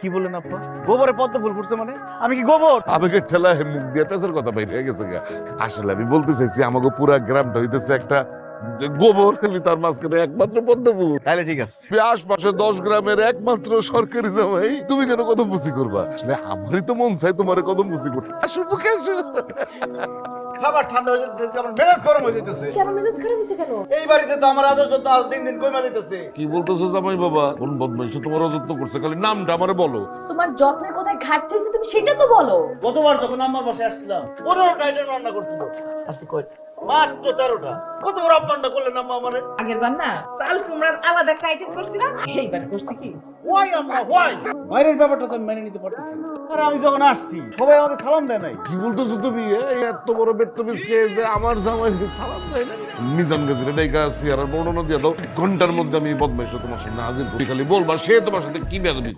কি বলেন আপা? গোবরে পদ্ম ফুল ফুটছে মানে? আমি কি গোবর? আবেগের ঠেলায় মুখ দিয়ে পেঁচার কথা বাইরে হয়ে গেছে গা। আসলে আমি বলতে চাইছি আমাকে পুরা গ্রামটা হইতেছে একটা গোবর, আমি তার মাঝখানে একমাত্র পদ্ম ফুল। তাহলে ঠিক আছে। আশপাশে 10 গ্রামের একমাত্র সরকারি জামাই, তুমি কেন কদম মুসি করবা? আসলে আমারই তো মন চাই তোমার কদম মুসি করতে। আসো বুকে আসো। খাবার ঠান্ডা হয়ে যেতেছে, আমার মেজাজ গরম হয়ে যেতেছে। কেন মেজাজ খারাপ হয়েছে কেন? এই বাড়িতে তো আমার আদর যত্ন দিন দিন কমে যেতেছে। কি বলতেছো জামাই বাবা? কোন বদমাইশ তোমার অযত্ন করছে? খালি নামটা আমারে বলো। তোমার যত্নের কোথায় ঘাটতি হয়েছে তুমি সেটা তো বলো। গতবার যখন আমার বাসায় আসছিলাম 15টা আইটেম রান্না করছিল, আজকে কয়টা? মাত্র 13টা। কত বড় অপমানটা করলেন আম্মা আমারে। আগের বার না চাল কুমড়ার আলাদা একটা আইটেম করছিলাম, এইবার করছি কি ওয়াই আম্মা ওয়াই? বাইরের ব্যাপারটা তো আমি মেনে নিতে পারতেছি না। আর আমি যখন আসছি সবাই আমাকে সালাম দেয় নাই। কি বলতেছো তুমি? এই এত বড় বেডতবিজ খেয়ে যে আমার জামাই সালাম দেয় না? মিজান গাছির ডাইকা আছি আর বর্ণনা দিয়ে দাও, ঘন্টার মধ্যে আমি বদমাইশ তোমার সামনে হাজির করি, খালি বলবা সে তোমার সাথে কি বেয়াদবি